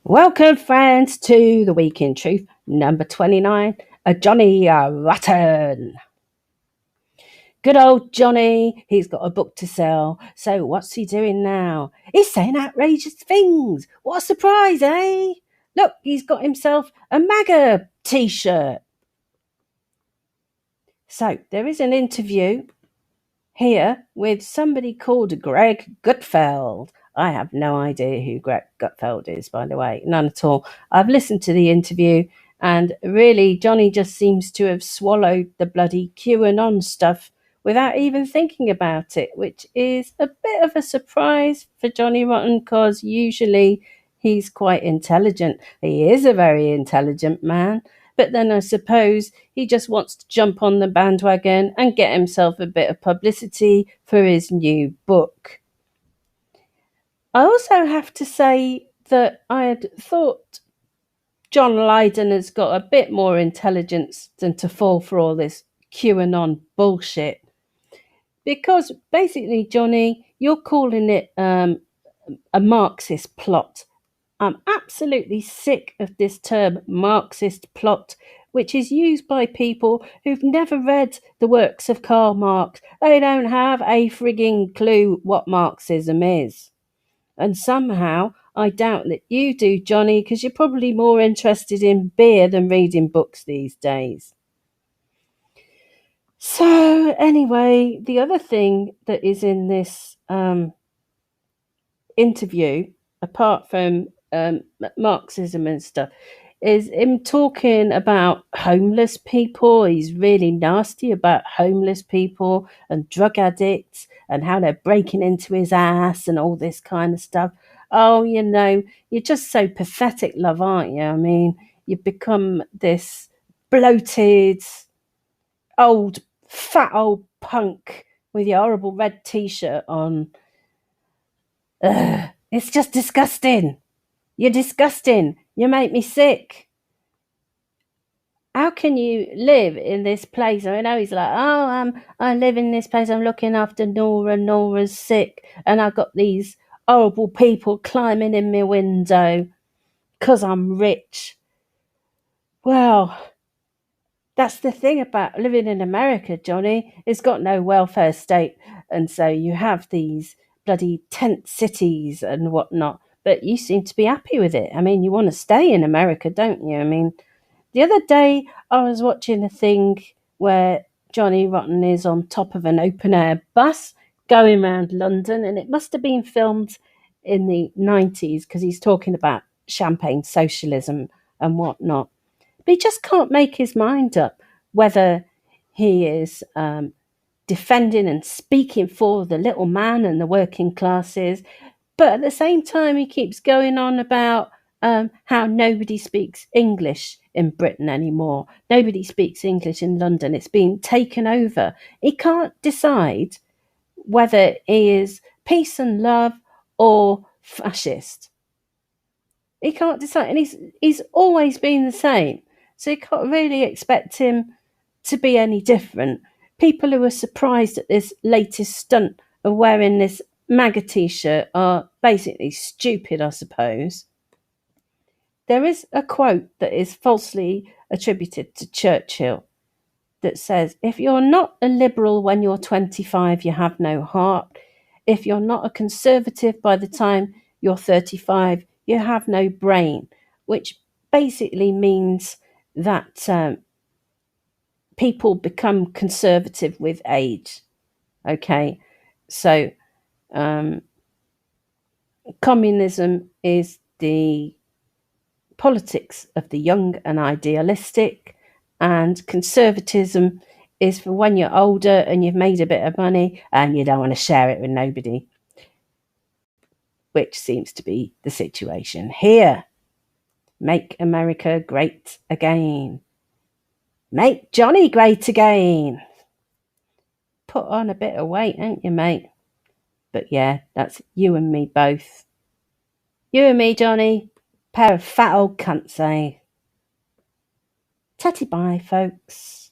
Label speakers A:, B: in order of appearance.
A: Welcome, friends, to the Week in Truth, number 29, Johnny Rotten. Good old Johnny, he's got a book to sell. So what's he doing now? He's saying outrageous things. What a surprise, eh? Look, he's got himself a MAGA t-shirt. So there is an interview here with somebody called Greg Gutfeld. I have no idea who Greg Gutfeld is, by the way, none at all. I've listened to the interview, and really, Johnny just seems to have swallowed the bloody QAnon stuff without even thinking about it, which is a bit of a surprise for Johnny Rotten, because usually he's quite intelligent. He is a very intelligent man, but then I suppose he just wants to jump on the bandwagon and get himself a bit of publicity for his new book. I also have to say that I had thought John Lydon has got a bit more intelligence than to fall for all this QAnon bullshit. Because basically, Johnny, you're calling it a Marxist plot. I'm absolutely sick of this term Marxist plot, which is used by people who've never read the works of Karl Marx. They don't have a frigging clue what Marxism is. And somehow, I doubt that you do, Johnny, because you're probably more interested in beer than reading books these days. So, anyway, the other thing that is in this interview, apart from Marxism and stuff, is him talking about homeless people. He's really nasty about homeless people and drug addicts and how they're breaking into his ass and all this kind of stuff. Oh, you're just so pathetic, love, aren't you? I mean, you've become this bloated, fat old punk with your horrible red t-shirt on. Ugh, it's just disgusting. You're disgusting. You make me sick. How can you live in this place? I know he's like, I live in this place. I'm looking after Nora. Nora's sick. And I've got these horrible people climbing in my window because I'm rich. Well, that's the thing about living in America, Johnny. It's got no welfare state. And so you have these bloody tent cities and whatnot. But you seem to be happy with it. I mean, you want to stay in America, don't you? I mean, the other day I was watching a thing where Johnny Rotten is on top of an open-air bus going around London, and it must have been filmed in the 90s because he's talking about champagne socialism and whatnot. But he just can't make his mind up whether he is defending and speaking for the little man and the working classes, but at the same time he keeps going on about how nobody speaks English in Britain anymore. Nobody speaks English in London. It's been taken over. He can't decide whether he is peace and love or fascist. He can't decide, and he's always been the same. So you can't really expect him to be any different. People who are surprised at this latest stunt of wearing this MAGA t-shirt are basically stupid, I suppose. There is a quote that is falsely attributed to Churchill that says, if you're not a liberal when you're 25, you have no heart. If you're not a conservative by the time you're 35, you have no brain, which basically means that people become conservative with age. Okay, so communism is the politics of the young and idealistic, and conservatism is for when you're older and you've made a bit of money and you don't want to share it with nobody, which seems to be the situation here. Make America great again. Make Johnny great again. Put on a bit of weight, ain't you, mate? But yeah, that's you and me both. You and me, Johnny. Pair of fat old cunts, eh? Tatty bye, folks.